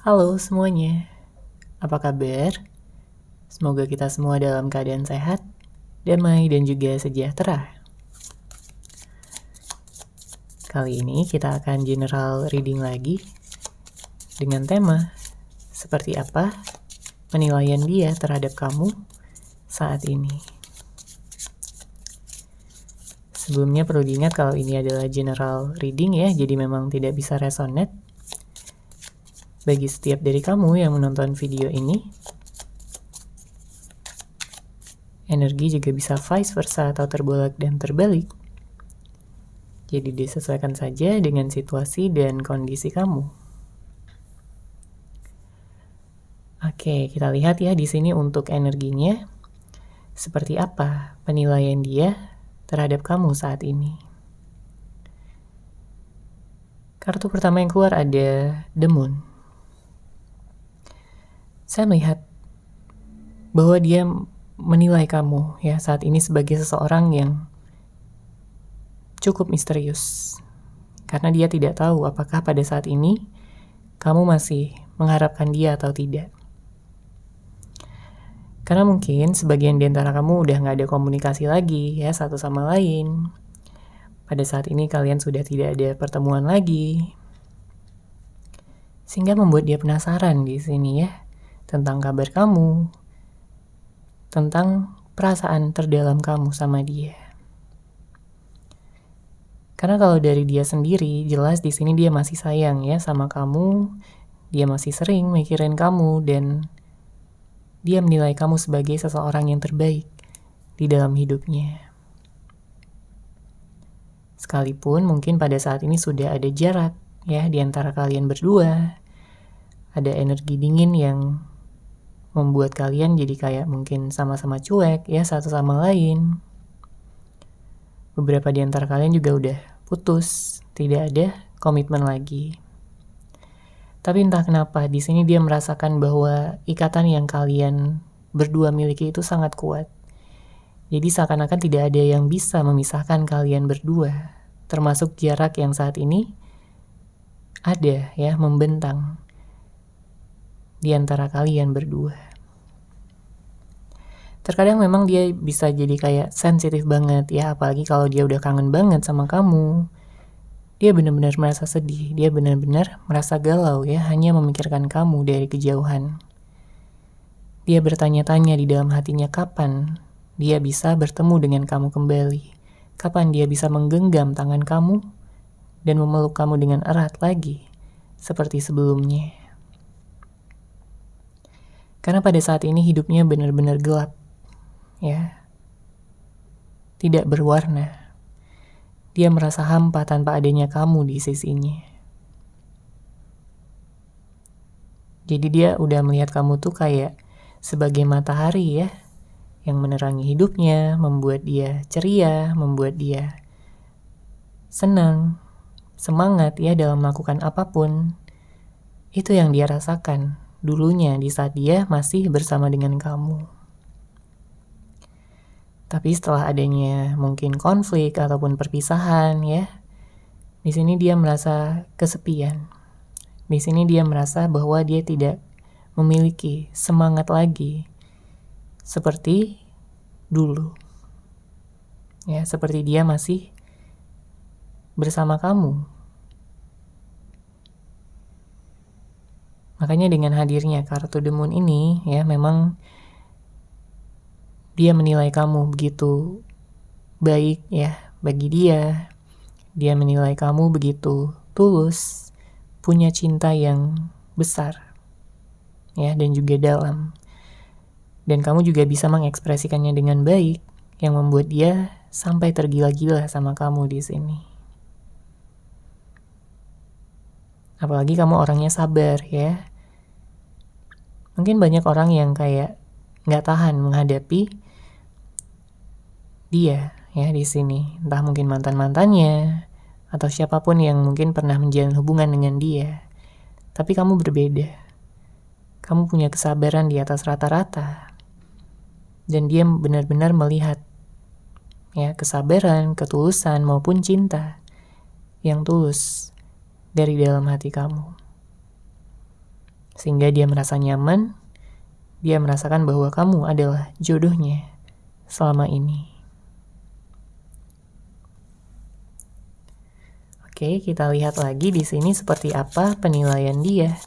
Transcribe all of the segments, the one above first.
Halo semuanya, apa kabar? Semoga kita semua dalam keadaan sehat, damai, dan juga sejahtera. Kali ini kita akan general reading lagi dengan tema seperti apa penilaian dia terhadap kamu saat ini. Sebelumnya perlu diingat kalau ini adalah general reading ya, jadi memang tidak bisa resonate. Bagi setiap dari kamu yang menonton video ini, energi juga bisa vice versa atau terbolak dan terbalik. Jadi disesuaikan saja dengan situasi dan kondisi kamu. Oke, kita lihat ya di sini untuk energinya. Seperti apa penilaian dia terhadap kamu saat ini. Kartu pertama yang keluar ada The Moon. Saya melihat bahwa dia menilai kamu ya saat ini sebagai seseorang yang cukup misterius. Karena dia tidak tahu apakah pada saat ini kamu masih mengharapkan dia atau tidak. Karena mungkin sebagian di antara kamu udah gak ada komunikasi lagi ya satu sama lain. Pada saat ini kalian sudah tidak ada pertemuan lagi. Sehingga membuat dia penasaran di sini ya tentang kabar kamu, tentang perasaan terdalam kamu sama dia. Karena kalau dari dia sendiri, jelas di sini dia masih sayang ya sama kamu, dia masih sering mikirin kamu, dan dia menilai kamu sebagai seseorang yang terbaik di dalam hidupnya. Sekalipun mungkin pada saat ini sudah ada jarak ya di antara kalian berdua, ada energi dingin yang membuat kalian jadi kayak mungkin sama-sama cuek ya satu sama lain. Beberapa di antara kalian juga udah putus, tidak ada komitmen lagi. Tapi entah kenapa di sini dia merasakan bahwa ikatan yang kalian berdua miliki itu sangat kuat. Jadi seakan-akan tidak ada yang bisa memisahkan kalian berdua, termasuk jarak yang saat ini ada ya membentang di antara kalian berdua. Terkadang memang dia bisa jadi kayak sensitif banget ya, apalagi kalau dia udah kangen banget sama kamu. Dia benar-benar merasa sedih, dia benar-benar merasa galau ya, hanya memikirkan kamu dari kejauhan. Dia bertanya-tanya di dalam hatinya kapan dia bisa bertemu dengan kamu kembali. Kapan dia bisa menggenggam tangan kamu dan memeluk kamu dengan erat lagi seperti sebelumnya. Karena pada saat ini hidupnya benar-benar gelap. Ya, tidak berwarna. Dia merasa hampa tanpa adanya kamu di sisinya. Jadi dia udah melihat kamu tuh kayak sebagai matahari ya, yang menerangi hidupnya, membuat dia ceria, membuat dia senang, semangat ya dalam melakukan apapun. Itu yang dia rasakan dulunya di saat dia masih bersama dengan kamu. Tapi setelah adanya mungkin konflik ataupun perpisahan ya, di sini dia merasa kesepian. Di sini dia merasa bahwa dia tidak memiliki semangat lagi seperti dulu. Ya, seperti dia masih bersama kamu. Makanya dengan hadirnya kartu The Moon ini ya memang dia menilai kamu begitu baik ya bagi dia. Dia menilai kamu begitu tulus, punya cinta yang besar ya dan juga dalam. Dan kamu juga bisa mengekspresikannya dengan baik yang membuat dia sampai tergila-gila sama kamu di sini. Apalagi kamu orangnya sabar ya. Mungkin banyak orang yang kayak nggak tahan menghadapi dia ya di sini, entah mungkin mantan-mantannya atau siapapun yang mungkin pernah menjalin hubungan dengan dia. Tapi kamu berbeda. Kamu punya kesabaran di atas rata-rata. Dan dia benar-benar melihat ya kesabaran, ketulusan maupun cinta yang tulus dari dalam hati kamu. Sehingga dia merasa nyaman, dia merasakan bahwa kamu adalah jodohnya selama ini. Oke, kita lihat lagi di sini seperti apa penilaian dia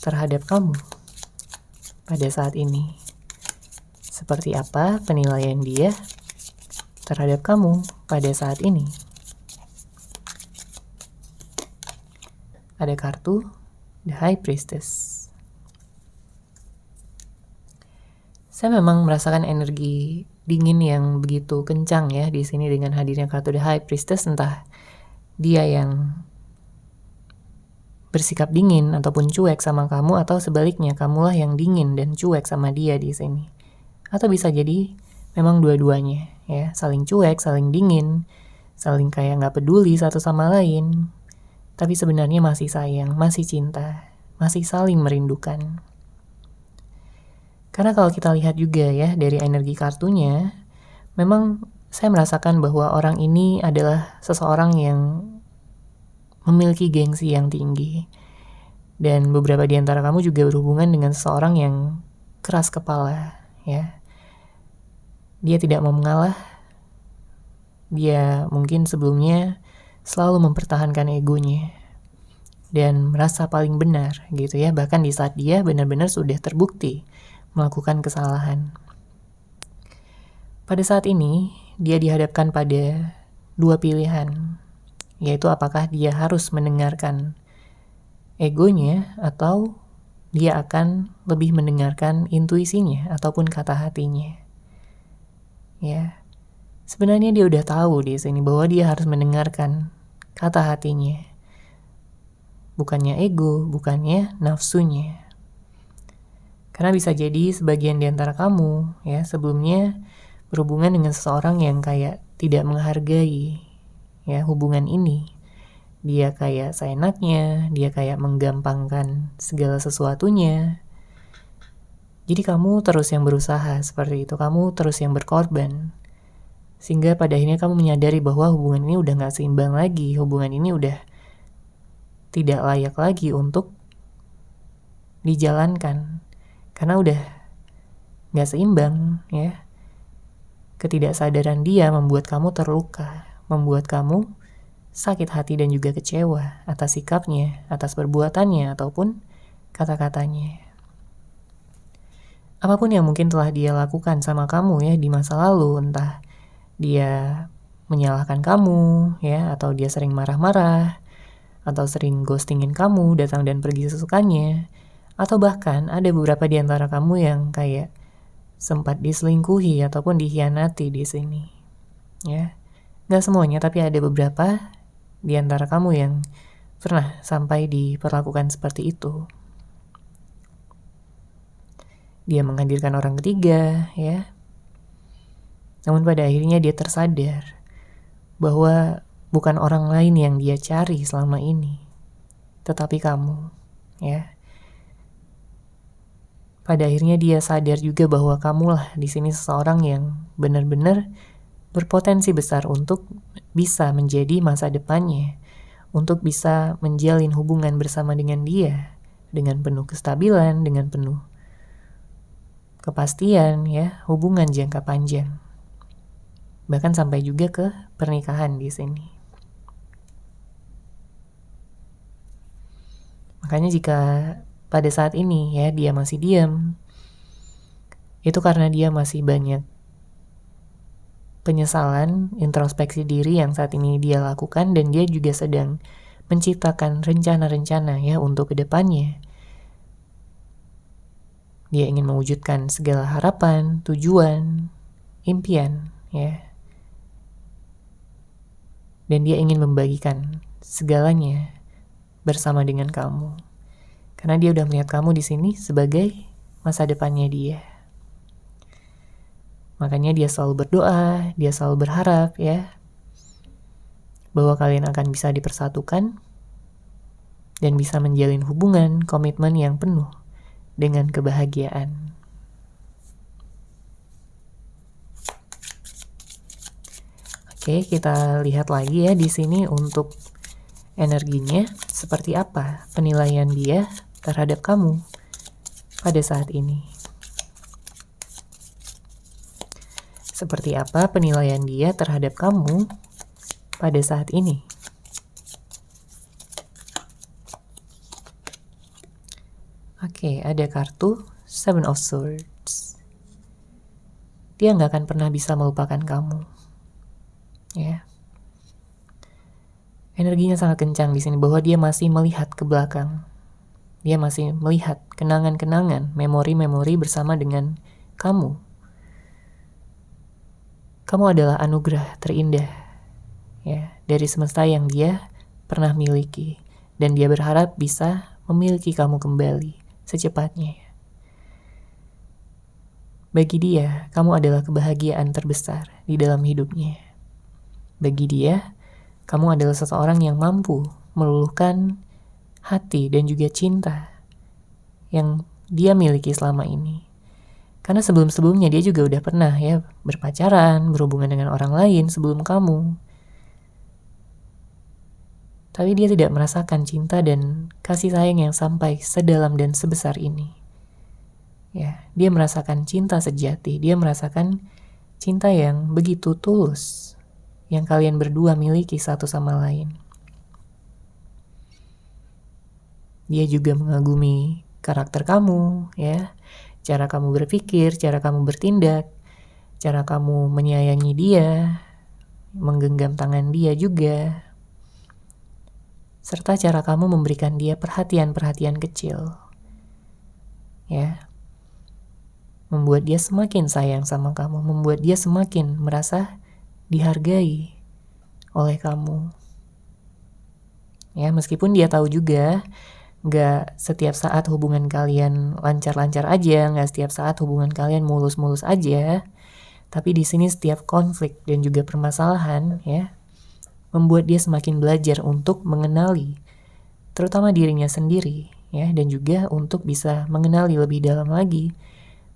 terhadap kamu pada saat ini. Seperti apa penilaian dia terhadap kamu pada saat ini. Ada kartu The High Priestess. Saya memang merasakan energi dingin yang begitu kencang ya di sini dengan hadirnya kartu The High Priestess. Entah dia yang bersikap dingin ataupun cuek sama kamu, atau sebaliknya kamulah yang dingin dan cuek sama dia di sini. Atau bisa jadi memang dua-duanya ya, saling cuek, saling dingin, saling kayak nggak peduli satu sama lain. Tapi sebenarnya masih sayang, masih cinta, masih saling merindukan. Karena kalau kita lihat juga ya dari energi kartunya, memang saya merasakan bahwa orang ini adalah seseorang yang memiliki gengsi yang tinggi. Dan beberapa di antara kamu juga berhubungan dengan seseorang yang keras kepala ya. Dia tidak mau mengalah. Dia mungkin sebelumnya selalu mempertahankan egonya dan merasa paling benar gitu ya, bahkan di saat dia benar-benar sudah terbukti melakukan kesalahan. Pada saat ini dia dihadapkan pada dua pilihan, yaitu apakah dia harus mendengarkan egonya atau dia akan lebih mendengarkan intuisinya ataupun kata hatinya. Ya. Sebenarnya dia udah tahu di sini bahwa dia harus mendengarkan kata hatinya. Bukannya ego, bukannya nafsunya. Karena bisa jadi sebagian di antara kamu ya sebelumnya berhubungan dengan seseorang yang kayak tidak menghargai ya hubungan ini. Dia kayak seenaknya, dia kayak menggampangkan segala sesuatunya. Jadi kamu terus yang berusaha seperti itu, kamu terus yang berkorban. Sehingga pada akhirnya kamu menyadari bahwa hubungan ini udah gak seimbang lagi, hubungan ini udah tidak layak lagi untuk dijalankan. Karena udah gak seimbang ya. Ketidaksadaran dia membuat kamu terluka, membuat kamu sakit hati dan juga kecewa atas sikapnya, atas perbuatannya ataupun kata-katanya. Apapun yang mungkin telah dia lakukan sama kamu ya di masa lalu, entah dia menyalahkan kamu ya, atau dia sering marah-marah, atau sering ghostingin kamu, datang dan pergi sesukanya, atau bahkan ada beberapa di antara kamu yang kayak sempat diselingkuhi ataupun dikhianati di sini. Ya, nggak semuanya, tapi ada beberapa di antara kamu yang pernah sampai diperlakukan seperti itu. Dia menghadirkan orang ketiga, ya. Namun pada akhirnya dia tersadar bahwa bukan orang lain yang dia cari selama ini, tetapi kamu, ya. Pada akhirnya dia sadar juga bahwa kamulah di sini seseorang yang benar-benar berpotensi besar untuk bisa menjadi masa depannya, untuk bisa menjalin hubungan bersama dengan dia dengan penuh kestabilan, dengan penuh kepastian, ya, hubungan jangka panjang. Bahkan sampai juga ke pernikahan di sini. Makanya jika pada saat ini ya dia masih diam, itu karena dia masih banyak penyesalan, introspeksi diri yang saat ini dia lakukan, dan dia juga sedang menciptakan rencana-rencana ya untuk kedepannya. Dia ingin mewujudkan segala harapan, tujuan, impian ya. Dan dia ingin membagikan segalanya bersama dengan kamu. Karena dia udah melihat kamu di sini sebagai masa depannya dia. Makanya dia selalu berdoa, dia selalu berharap ya bahwa kalian akan bisa dipersatukan dan bisa menjalin hubungan, komitmen yang penuh dengan kebahagiaan. Oke, kita lihat lagi ya di sini untuk energinya seperti apa penilaian dia terhadap kamu pada saat ini? Seperti apa penilaian dia terhadap kamu pada saat ini? Oke, ada kartu Seven of Swords. Dia nggak akan pernah bisa melupakan kamu. Ya. Energinya sangat kencang di sini bahwa dia masih melihat ke belakang. Dia masih melihat kenangan-kenangan, memori-memori bersama dengan kamu. Kamu adalah anugerah terindah ya dari semesta yang dia pernah miliki, dan dia berharap bisa memiliki kamu kembali secepatnya. Bagi dia, kamu adalah kebahagiaan terbesar di dalam hidupnya. Bagi dia, kamu adalah seseorang yang mampu meluluhkan hati dan juga cinta yang dia miliki selama ini. Karena sebelum-sebelumnya dia juga udah pernah ya berpacaran, berhubungan dengan orang lain sebelum kamu. Tapi dia tidak merasakan cinta dan kasih sayang yang sampai sedalam dan sebesar ini. Ya, dia merasakan cinta sejati, dia merasakan cinta yang begitu tulus yang kalian berdua miliki satu sama lain. Dia juga mengagumi karakter kamu, ya, cara kamu berpikir, cara kamu bertindak, cara kamu menyayangi dia, menggenggam tangan dia juga, serta cara kamu memberikan dia perhatian-perhatian kecil, ya, membuat dia semakin sayang sama kamu, membuat dia semakin merasa dihargai oleh kamu. Ya, meskipun dia tahu juga gak setiap saat hubungan kalian lancar-lancar aja, gak setiap saat hubungan kalian mulus-mulus aja, tapi di sini setiap konflik dan juga permasalahan ya membuat dia semakin belajar untuk mengenali terutama dirinya sendiri ya, dan juga untuk bisa mengenali lebih dalam lagi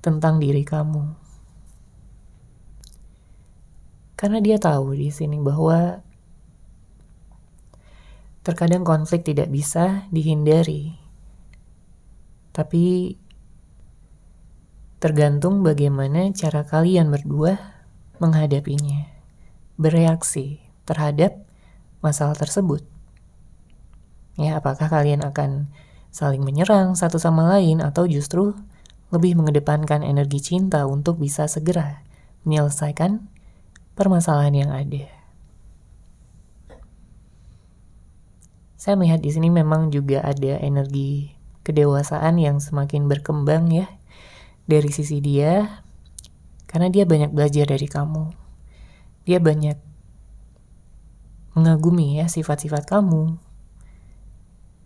tentang diri kamu. Karena dia tahu di sini bahwa terkadang konflik tidak bisa dihindari, tapi tergantung bagaimana cara kalian berdua menghadapinya, bereaksi terhadap masalah tersebut. Ya, apakah kalian akan saling menyerang satu sama lain atau justru lebih mengedepankan energi cinta untuk bisa segera menyelesaikan permasalahan yang ada. Saya melihat di sini memang juga ada energi kedewasaan yang semakin berkembang ya dari sisi dia, karena dia banyak belajar dari kamu. Dia banyak mengagumi ya sifat-sifat kamu,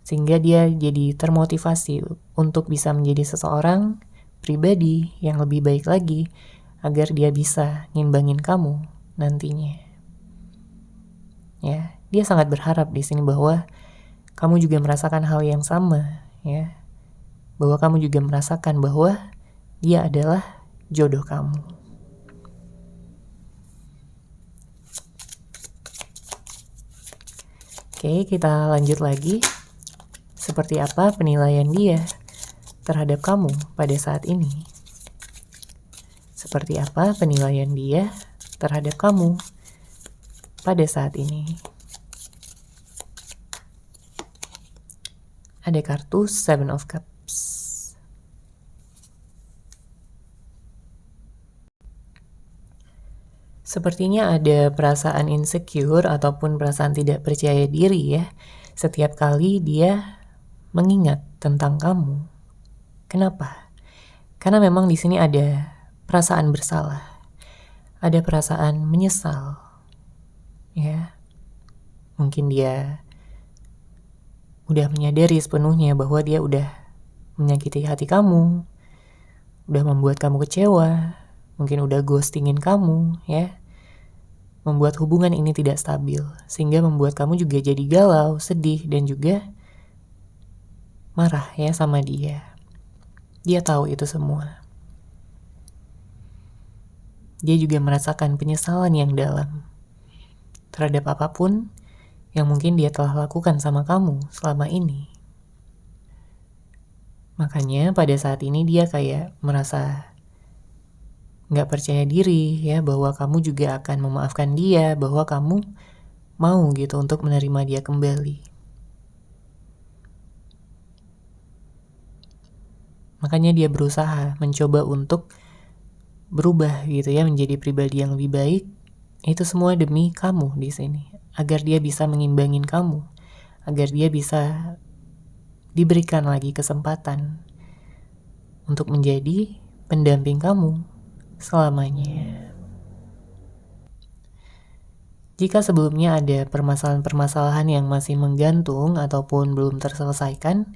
sehingga dia jadi termotivasi untuk bisa menjadi seseorang pribadi yang lebih baik lagi agar dia bisa ngimbangin kamu nantinya. Ya, dia sangat berharap di sini bahwa kamu juga merasakan hal yang sama, ya. Bahwa kamu juga merasakan bahwa dia adalah jodoh kamu. Oke, kita lanjut lagi. Seperti apa penilaian dia terhadap kamu pada saat ini? Seperti apa penilaian dia terhadap kamu pada saat ini? Ada kartu Seven of Cups. Sepertinya ada perasaan insecure ataupun perasaan tidak percaya diri ya. Setiap kali dia mengingat tentang kamu. Kenapa? Karena memang di sini ada perasaan bersalah. Ada perasaan menyesal. Ya. Mungkin dia udah menyadari sepenuhnya bahwa dia udah menyakiti hati kamu, udah membuat kamu kecewa, mungkin udah ghostingin kamu, ya. Membuat hubungan ini tidak stabil, sehingga membuat kamu juga jadi galau, sedih, dan juga marah ya sama dia. Dia tahu itu semua. Dia juga merasakan penyesalan yang dalam terhadap apapun yang mungkin dia telah lakukan sama kamu selama ini. Makanya pada saat ini dia kayak merasa gak percaya diri ya, bahwa kamu juga akan memaafkan dia, bahwa kamu mau gitu untuk menerima dia kembali. Makanya dia berusaha mencoba untuk berubah gitu ya, menjadi pribadi yang lebih baik. Itu semua demi kamu di sini, agar dia bisa mengimbangin kamu, agar dia bisa diberikan lagi kesempatan untuk menjadi pendamping kamu selamanya. Jika sebelumnya ada permasalahan-permasalahan yang masih menggantung ataupun belum terselesaikan,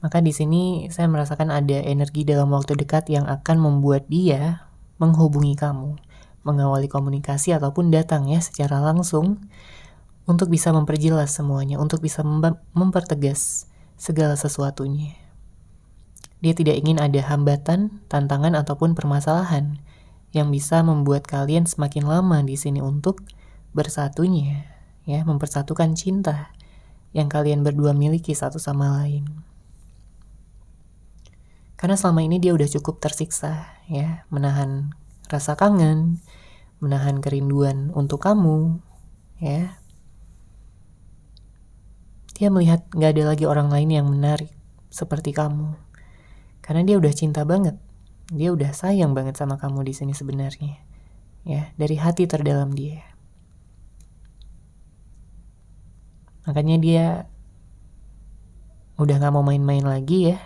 maka di sini saya merasakan ada energi dalam waktu dekat yang akan membuat dia menghubungi kamu, mengawali komunikasi ataupun datang ya secara langsung untuk bisa memperjelas semuanya, untuk bisa mempertegas segala sesuatunya. Dia tidak ingin ada hambatan, tantangan ataupun permasalahan yang bisa membuat kalian semakin lama di sini untuk bersatunya, ya, mempersatukan cinta yang kalian berdua miliki satu sama lain. Karena selama ini dia udah cukup tersiksa, ya, menahan rasa kangen, menahan kerinduan untuk kamu, ya. Dia melihat gak ada lagi orang lain yang menarik seperti kamu. Karena dia udah cinta banget. Dia udah sayang banget sama kamu di sini sebenarnya. Ya, dari hati terdalam dia. Makanya dia udah gak mau main-main lagi ya.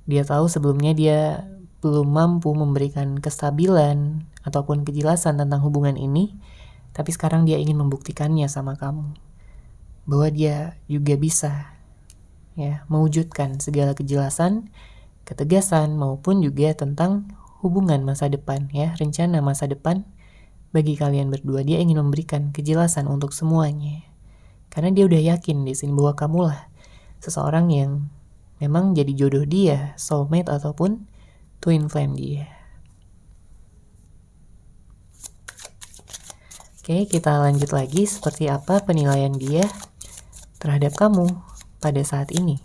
Dia tahu sebelumnya dia belum mampu memberikan kestabilan ataupun kejelasan tentang hubungan ini. Tapi sekarang dia ingin membuktikannya sama kamu. Bahwa dia juga bisa ya mewujudkan segala kejelasan, ketegasan maupun juga tentang hubungan masa depan ya, rencana masa depan bagi kalian berdua. Dia ingin memberikan kejelasan untuk semuanya. Karena dia udah yakin di sini bahwa kamulah seseorang yang memang jadi jodoh dia, soulmate ataupun twin flame dia. Oke, kita lanjut lagi seperti apa penilaian dia terhadap kamu pada saat ini.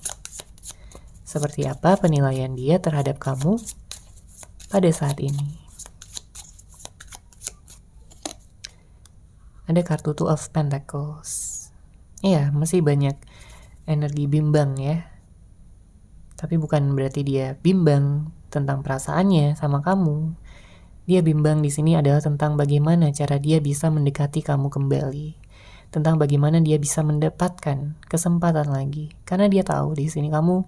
Seperti apa penilaian dia terhadap kamu pada saat ini. Ada kartu Two of Pentacles. Iya, masih banyak energi bimbang ya. Tapi bukan berarti dia bimbang tentang perasaannya sama kamu. Dia bimbang di sini adalah tentang bagaimana cara dia bisa mendekati kamu kembali. Tentang bagaimana dia bisa mendapatkan kesempatan lagi. Karena dia tahu di sini kamu,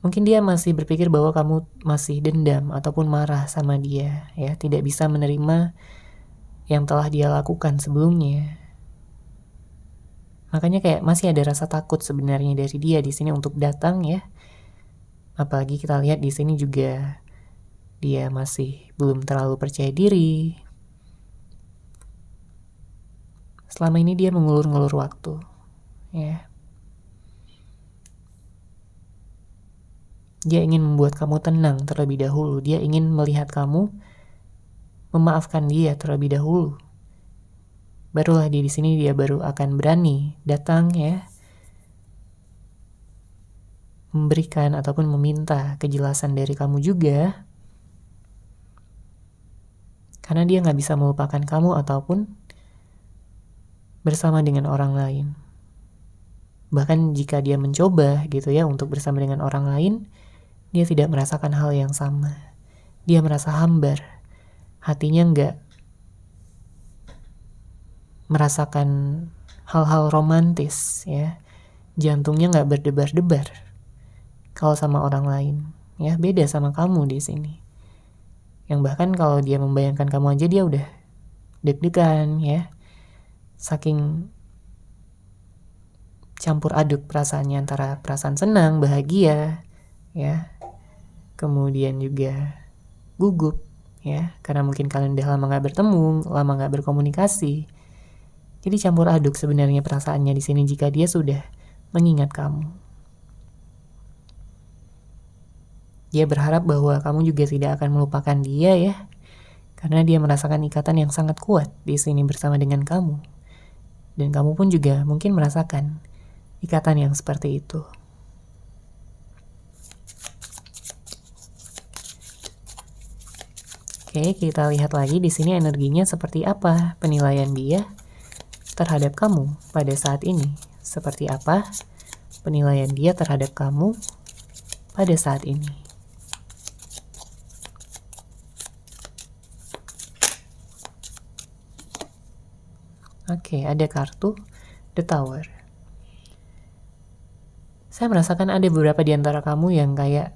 mungkin dia masih berpikir bahwa kamu masih dendam ataupun marah sama dia, ya, tidak bisa menerima yang telah dia lakukan sebelumnya. Makanya kayak masih ada rasa takut sebenarnya dari dia di sini untuk datang ya. Apalagi kita lihat di sini juga dia masih belum terlalu percaya diri. Selama ini dia mengulur-ngulur waktu, ya. Dia ingin membuat kamu tenang terlebih dahulu. Dia ingin melihat kamu memaafkan dia terlebih dahulu. Barulah di sini dia baru akan berani datang ya, memberikan ataupun meminta kejelasan dari kamu juga. Karena dia nggak bisa melupakan kamu ataupun bersama dengan orang lain. Bahkan jika dia mencoba gitu ya untuk bersama dengan orang lain, dia tidak merasakan hal yang sama. Dia merasa hambar. Hatinya nggak merasakan hal-hal romantis ya. Jantungnya nggak berdebar-debar kalau sama orang lain. Ya, beda sama kamu di sini. Yang bahkan kalau dia membayangkan kamu aja dia udah deg-degan ya. Saking campur aduk perasaannya antara perasaan senang, bahagia, ya, kemudian juga gugup, ya, karena mungkin kalian udah lama gak bertemu, lama gak berkomunikasi. Jadi campur aduk sebenarnya perasaannya di sini jika dia sudah mengingat kamu. Dia berharap bahwa kamu juga tidak akan melupakan dia ya, karena dia merasakan ikatan yang sangat kuat di sini bersama dengan kamu. Dan kamu pun juga mungkin merasakan ikatan yang seperti itu. Oke, kita lihat lagi di sini energinya seperti apa, penilaian dia terhadap kamu pada saat ini. Seperti apa penilaian dia terhadap kamu pada saat ini. Oke, ada kartu The Tower. Saya merasakan ada beberapa di antara kamu yang kayak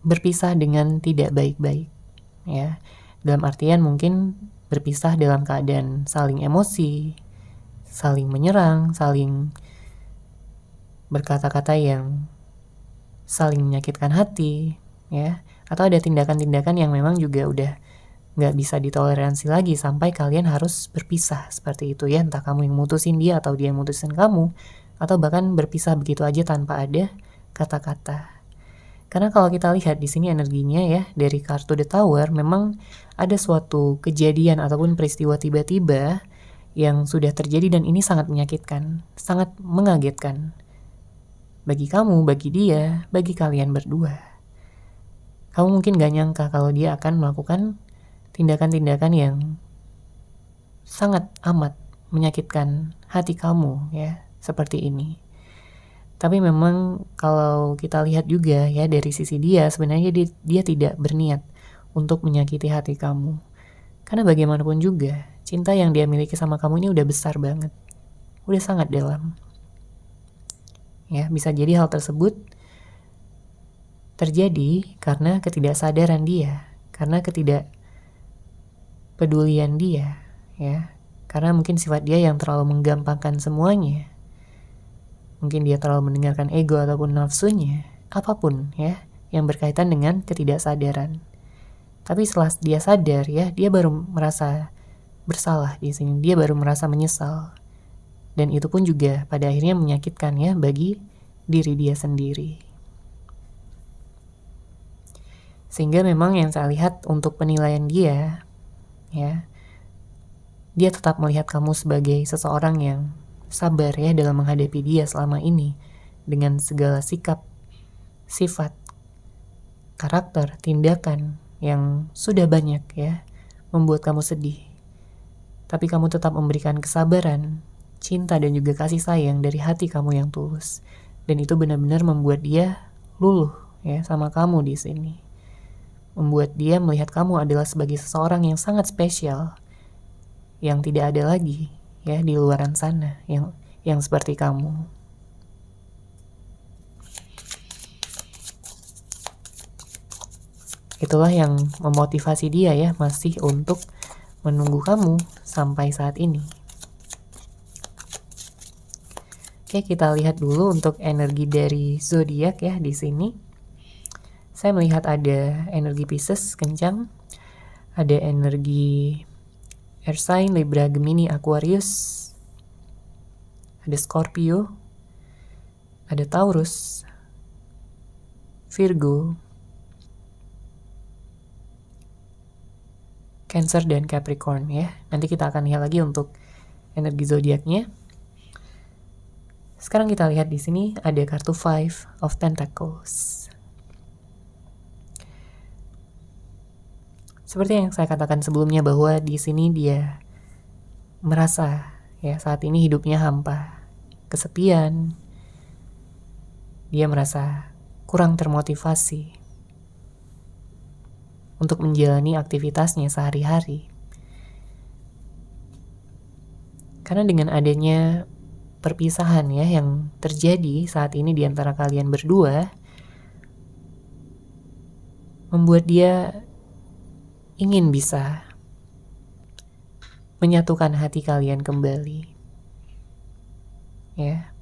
berpisah dengan tidak baik-baik, ya. Dalam artian mungkin berpisah dalam keadaan saling emosi, saling menyerang, saling berkata-kata yang saling menyakitkan hati, ya. Atau ada tindakan-tindakan yang memang juga udah nggak bisa ditoleransi lagi sampai kalian harus berpisah seperti itu, ya. Entah kamu yang mutusin dia atau dia yang mutusin kamu, atau bahkan berpisah begitu aja tanpa ada kata-kata. Karena kalau kita lihat di sini energinya, ya, dari kartu The Tower, memang ada suatu kejadian ataupun peristiwa tiba-tiba yang sudah terjadi dan ini sangat menyakitkan, sangat mengagetkan. Bagi kamu, bagi dia, bagi kalian berdua. Kamu mungkin gak nyangka kalau dia akan melakukan tindakan-tindakan yang sangat amat menyakitkan hati kamu, ya, seperti ini. Tapi memang kalau kita lihat juga, ya, dari sisi dia, sebenarnya dia tidak berniat untuk menyakiti hati kamu. Karena bagaimanapun juga, cinta yang dia miliki sama kamu ini udah besar banget. Udah sangat dalam. Ya, bisa jadi hal tersebut terjadi karena ketidaksadaran dia, karena ketidakpedulian dia, ya. Karena mungkin sifat dia yang terlalu menggampangkan semuanya. Mungkin dia terlalu mendengarkan ego ataupun nafsunya, apapun, ya, yang berkaitan dengan ketidaksadaran. Tapi setelah dia sadar, ya, dia baru merasa bersalah di sini. Dia baru merasa menyesal. Dan itu pun juga pada akhirnya menyakitkan, ya, bagi diri dia sendiri. Sehingga memang yang saya lihat untuk penilaian dia, ya, dia tetap melihat kamu sebagai seseorang yang sabar, ya, dalam menghadapi dia selama ini dengan segala sikap, sifat, karakter, tindakan yang sudah banyak, ya, membuat kamu sedih. Tapi kamu tetap memberikan kesabaran, cinta dan juga kasih sayang dari hati kamu yang tulus. Dan itu benar-benar membuat dia luluh, ya, sama kamu di sini. Membuat dia melihat kamu adalah sebagai seseorang yang sangat spesial, yang tidak ada lagi, ya, di luaran sana yang seperti kamu. Itulah yang memotivasi dia, ya, masih untuk menunggu kamu sampai saat ini. Oke, kita lihat dulu untuk energi dari zodiak, ya, di sini. Saya melihat ada energi Pisces kencang, ada energi Air sign Libra, Gemini, Aquarius, ada Scorpio, ada Taurus, Virgo, Cancer dan Capricorn, ya. Nanti kita akan lihat lagi untuk energi zodiaknya. Sekarang kita lihat di sini ada kartu Five of Pentacles. Seperti yang saya katakan sebelumnya bahwa di sini dia merasa, ya, saat ini hidupnya hampa, kesepian. Dia merasa kurang termotivasi untuk menjalani aktivitasnya sehari-hari. Karena dengan adanya perpisahan, ya, yang terjadi saat ini di antara kalian berdua, membuat dia ingin bisa menyatukan hati kalian kembali. Ya.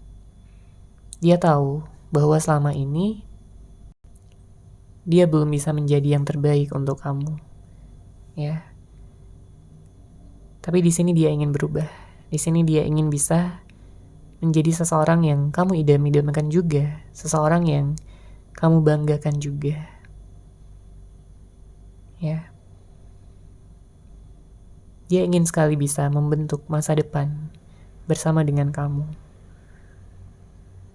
Dia tahu bahwa selama ini dia belum bisa menjadi yang terbaik untuk kamu. Ya. Tapi di sini dia ingin berubah. Di sini dia ingin bisa menjadi seseorang yang kamu idam-idamkan juga, seseorang yang kamu banggakan juga. Ya. Dia ingin sekali bisa membentuk masa depan bersama dengan kamu.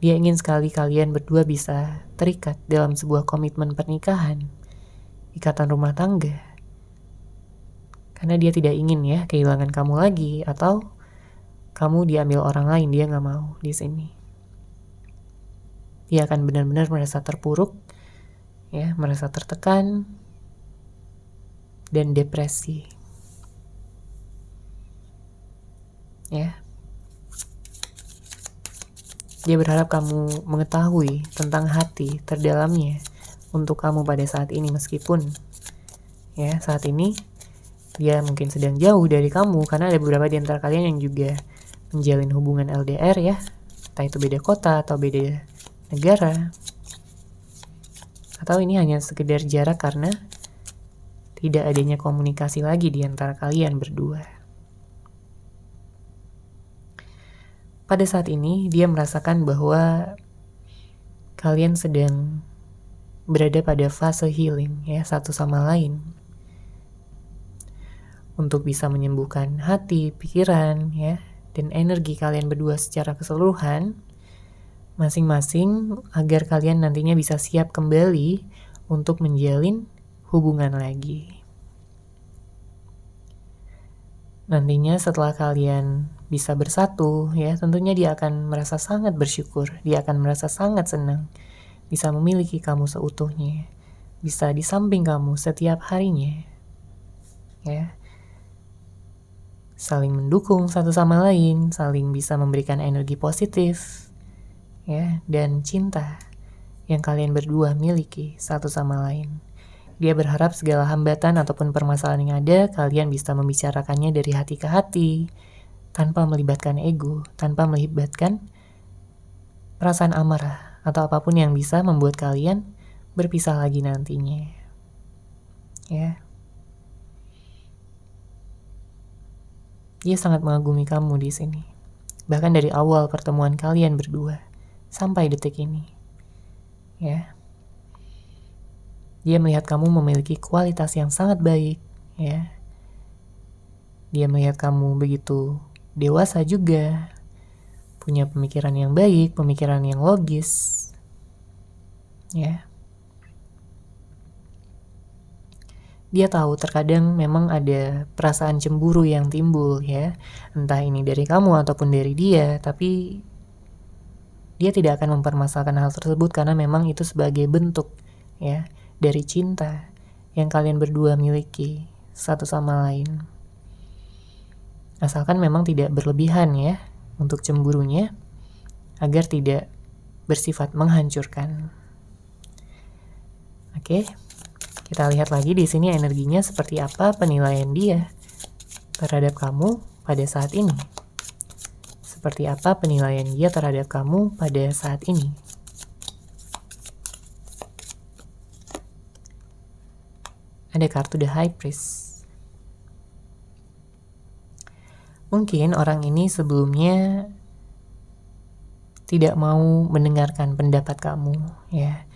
Dia ingin sekali kalian berdua bisa terikat dalam sebuah komitmen pernikahan, ikatan rumah tangga, Karena dia tidak ingin ya kehilangan kamu lagi atau kamu diambil orang lain. Dia nggak mau di sini. Dia akan benar-benar merasa terpuruk, ya, merasa tertekan dan depresi. Ya. Dia berharap kamu mengetahui tentang hati terdalamnya untuk kamu pada saat ini, meskipun ya saat ini dia mungkin sedang jauh dari kamu karena ada beberapa di antara kalian yang juga menjalin hubungan LDR ya, entah itu beda kota atau beda negara, atau ini hanya sekedar jarak karena tidak adanya komunikasi lagi di antara kalian berdua. Pada saat ini dia merasakan bahwa kalian sedang berada pada fase healing ya satu sama lain. Untuk bisa menyembuhkan hati, pikiran ya, dan energi kalian berdua secara keseluruhan masing-masing agar kalian nantinya bisa siap kembali untuk menjalin hubungan lagi. Nantinya setelah kalian bisa bersatu ya, tentunya dia akan merasa sangat bersyukur, dia akan merasa sangat senang bisa memiliki kamu seutuhnya, bisa di samping kamu setiap harinya ya, saling mendukung satu sama lain, saling bisa memberikan energi positif ya, dan cinta yang kalian berdua miliki satu sama lain. Dia berharap segala hambatan ataupun permasalahan yang ada, kalian bisa membicarakannya dari hati ke hati, tanpa melibatkan ego, tanpa melibatkan perasaan amarah, atau apapun yang bisa membuat kalian berpisah lagi nantinya. Ya. Dia sangat mengagumi kamu di sini. Bahkan dari awal pertemuan kalian berdua, sampai detik ini. Ya. Dia melihat kamu memiliki kualitas yang sangat baik, ya. Dia melihat kamu begitu dewasa juga, punya pemikiran yang baik, pemikiran yang logis, ya. Dia tahu terkadang memang ada perasaan cemburu yang timbul, ya. Entah ini dari kamu ataupun dari dia, tapi dia tidak akan mempermasalahkan hal tersebut karena memang itu sebagai bentuk, ya, dari cinta yang kalian berdua miliki satu sama lain. Asalkan memang tidak berlebihan ya untuk cemburunya, agar tidak bersifat menghancurkan. Oke, kita lihat lagi di sini energinya seperti apa penilaian dia terhadap kamu pada saat ini. Seperti apa penilaian dia terhadap kamu pada saat ini. Ada kartu The High Priest. Mungkin orang ini sebelumnya tidak mau mendengarkan pendapat kamu, ya.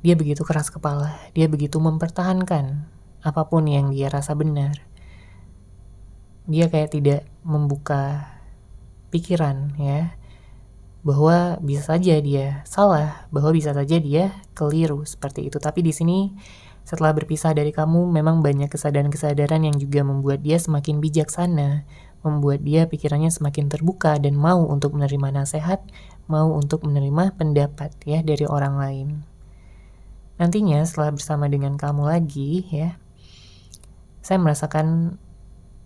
Dia begitu keras kepala, dia begitu mempertahankan apapun yang dia rasa benar. Dia kayak tidak membuka pikiran, ya, bahwa bisa saja dia salah, bahwa bisa saja dia keliru seperti itu. Tapi di sini setelah berpisah dari kamu, memang banyak kesadaran-kesadaran yang juga membuat dia semakin bijaksana, membuat dia pikirannya semakin terbuka dan mau untuk menerima nasihat, mau untuk menerima pendapat ya dari orang lain. Nantinya setelah bersama dengan kamu lagi ya, saya merasakan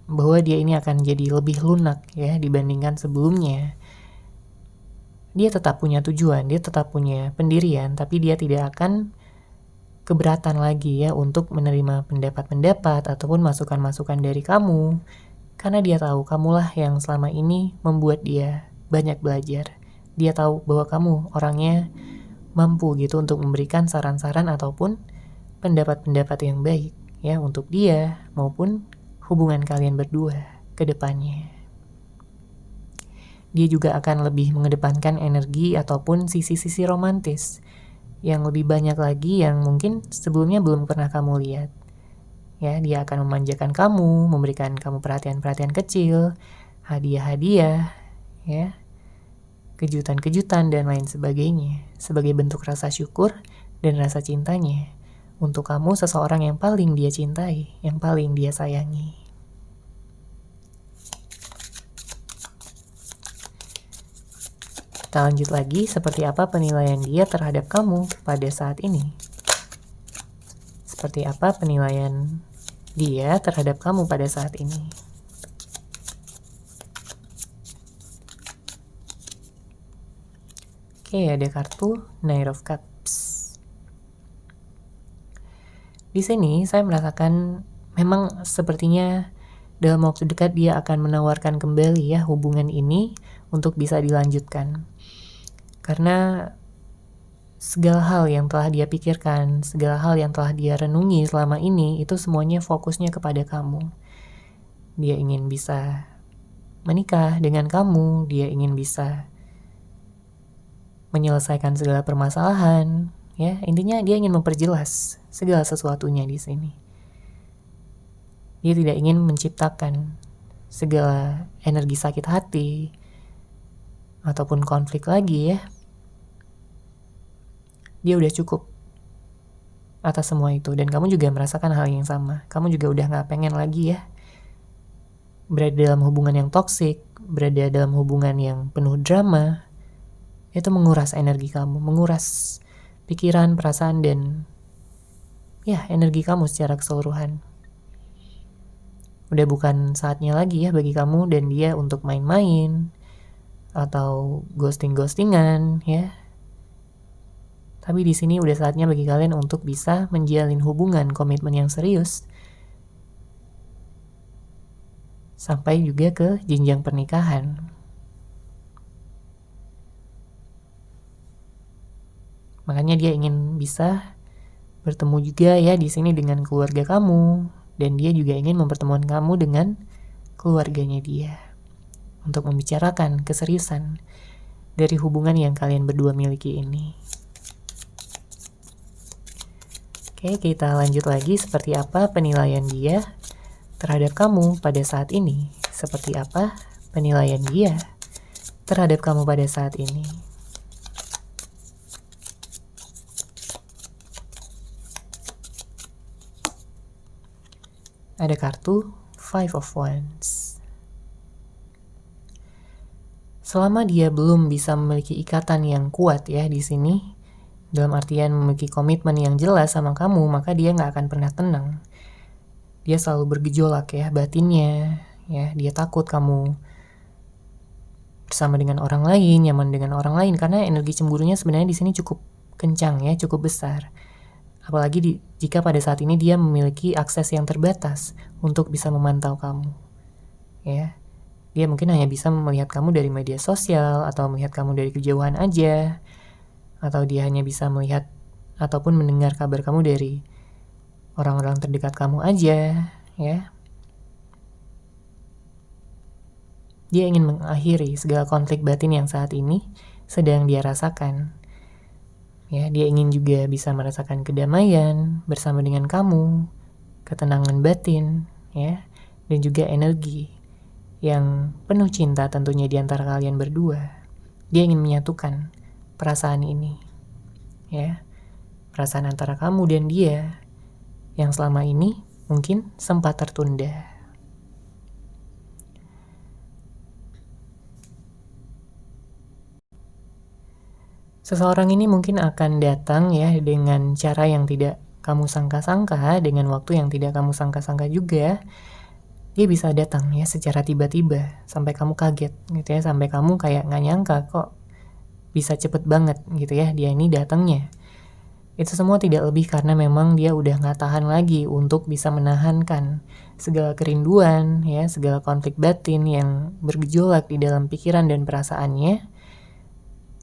bahwa dia ini akan jadi lebih lunak ya dibandingkan sebelumnya. Dia tetap punya tujuan, dia tetap punya pendirian, tapi dia tidak akan keberatan lagi ya untuk menerima pendapat-pendapat ataupun masukan-masukan dari kamu, karena dia tahu kamulah yang selama ini membuat dia banyak belajar. Dia tahu bahwa kamu orangnya mampu gitu untuk memberikan saran-saran ataupun pendapat-pendapat yang baik ya untuk dia maupun hubungan kalian berdua ke depannya. Dia juga akan lebih mengedepankan energi ataupun sisi-sisi romantis yang lebih banyak lagi yang mungkin sebelumnya belum pernah kamu lihat. Ya, dia akan memanjakan kamu, memberikan kamu perhatian-perhatian kecil, hadiah-hadiah, ya, kejutan-kejutan dan lain sebagainya, sebagai bentuk rasa syukur dan rasa cintanya untuk kamu seseorang yang paling dia cintai, yang paling dia sayangi. Kita lanjut lagi, seperti apa penilaian dia terhadap kamu pada saat ini? Seperti apa penilaian dia terhadap kamu pada saat ini? Oke, ada kartu Knight of Cups. Di sini saya merasakan memang sepertinya dalam waktu dekat dia akan menawarkan kembali ya hubungan ini untuk bisa dilanjutkan. Karena segala hal yang telah dia pikirkan, segala hal yang telah dia renungi selama ini, itu semuanya fokusnya kepada kamu. Dia ingin bisa menikah dengan kamu, dia ingin bisa menyelesaikan segala permasalahan, ya. Intinya dia ingin memperjelas segala sesuatunya di sini. Dia tidak ingin menciptakan segala energi sakit hati ataupun konflik lagi ya. Dia udah cukup atas semua itu, dan kamu juga merasakan hal yang sama. Kamu juga udah gak pengen lagi ya berada dalam hubungan yang toksik, berada dalam hubungan yang penuh drama. Itu menguras energi kamu, menguras pikiran, perasaan, dan ya energi kamu secara keseluruhan. Udah bukan saatnya lagi ya bagi kamu dan dia untuk main-main atau ghosting-ghostingan ya. Tapi di sini udah saatnya bagi kalian untuk bisa menjalin hubungan komitmen yang serius sampai juga ke jenjang pernikahan. Makanya dia ingin bisa bertemu juga ya di sini dengan keluarga kamu, dan dia juga ingin mempertemukan kamu dengan keluarganya dia untuk membicarakan keseriusan dari hubungan yang kalian berdua miliki ini. Oke, kita lanjut lagi, seperti apa penilaian dia terhadap kamu pada saat ini? Seperti apa penilaian dia terhadap kamu pada saat ini? Ada kartu Five of Wands. Selama dia belum bisa memiliki ikatan yang kuat ya di sini, dalam artian memiliki komitmen yang jelas sama kamu, maka dia nggak akan pernah tenang. Dia selalu bergejolak ya batinnya, ya dia takut kamu bersama dengan orang lain, nyaman dengan orang lain, karena energi cemburunya sebenarnya di sini cukup kencang ya, cukup besar. Apalagi jika pada saat ini dia memiliki akses yang terbatas untuk bisa memantau kamu. Ya. Dia mungkin hanya bisa melihat kamu dari media sosial atau melihat kamu dari kejauhan aja. Atau dia hanya bisa melihat ataupun mendengar kabar kamu dari orang-orang terdekat kamu aja, ya. Dia ingin mengakhiri segala konflik batin yang saat ini sedang dia rasakan. Ya, dia ingin juga bisa merasakan kedamaian bersama dengan kamu, ketenangan batin, ya, dan juga energi yang penuh cinta tentunya di antara kalian berdua. Dia ingin menyatukan perasaan ini, ya, perasaan antara kamu dan dia yang selama ini mungkin sempat tertunda. Seseorang ini mungkin akan datang ya dengan cara yang tidak kamu sangka-sangka, dengan waktu yang tidak kamu sangka-sangka juga. Dia bisa datang ya secara tiba-tiba sampai kamu kaget gitu ya, sampai kamu kayak nggak nyangka kok bisa cepet banget gitu ya dia ini datangnya. Itu semua tidak lebih karena memang dia udah nggak tahan lagi untuk bisa menahankan segala kerinduan ya, segala konflik batin yang bergejolak di dalam pikiran dan perasaannya.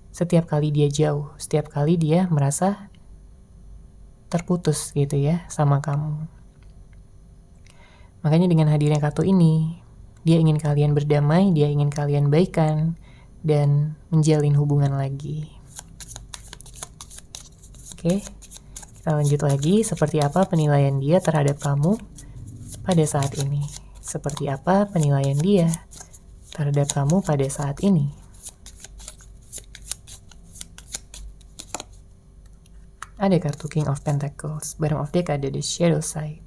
Setiap kali dia jauh, setiap kali dia merasa terputus gitu ya sama kamu. Makanya dengan hadirnya kartu ini, dia ingin kalian berdamai, dia ingin kalian baikan, dan menjalin hubungan lagi. Oke, kita lanjut lagi. Seperti apa penilaian dia terhadap kamu pada saat ini? Seperti apa penilaian dia terhadap kamu pada saat ini? Ada kartu King of Pentacles, bottom of deck ada the shadow side.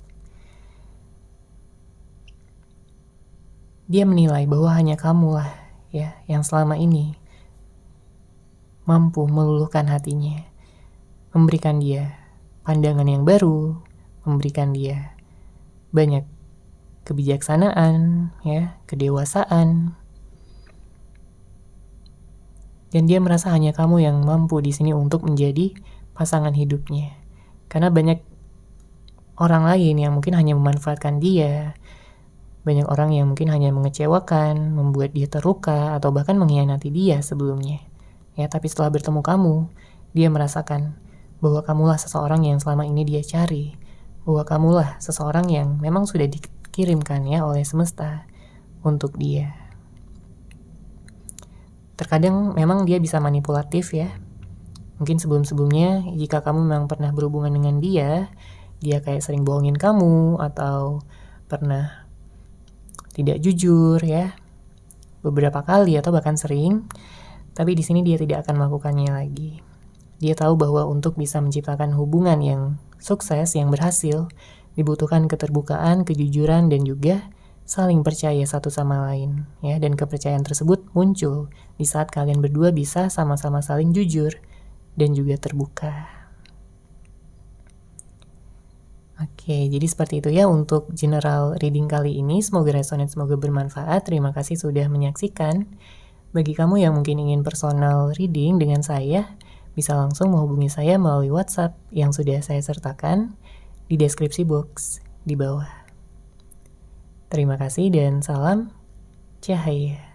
Dia menilai bahwa hanya kamu lah ya yang selama ini mampu meluluhkan hatinya, memberikan dia pandangan yang baru, memberikan dia banyak kebijaksanaan, ya, kedewasaan. Dan dia merasa hanya kamu yang mampu di sini untuk menjadi pasangan hidupnya. Karena banyak orang lain yang mungkin hanya memanfaatkan dia, banyak orang yang mungkin hanya mengecewakan, membuat dia terluka, atau bahkan mengkhianati dia sebelumnya. Ya, tapi setelah bertemu kamu, dia merasakan bahwa kamulah seseorang yang selama ini dia cari, bahwa kamulah seseorang yang memang sudah dikirimkan ya oleh semesta untuk dia. Terkadang memang dia bisa manipulatif ya. Mungkin sebelum-sebelumnya jika kamu memang pernah berhubungan dengan dia kayak sering bohongin kamu atau pernah tidak jujur ya. Beberapa kali atau bahkan sering. Tapi di sini dia tidak akan melakukannya lagi. Dia tahu bahwa untuk bisa menciptakan hubungan yang sukses, yang berhasil, dibutuhkan keterbukaan, kejujuran, dan juga saling percaya satu sama lain, ya. Dan kepercayaan tersebut muncul di saat kalian berdua bisa sama-sama saling jujur dan juga terbuka. Oke, jadi seperti itu ya untuk general reading kali ini. Semoga resonate, semoga bermanfaat. Terima kasih sudah menyaksikan. Bagi kamu yang mungkin ingin personal reading dengan saya, bisa langsung menghubungi saya melalui WhatsApp yang sudah saya sertakan di deskripsi box di bawah. Terima kasih dan salam cahaya.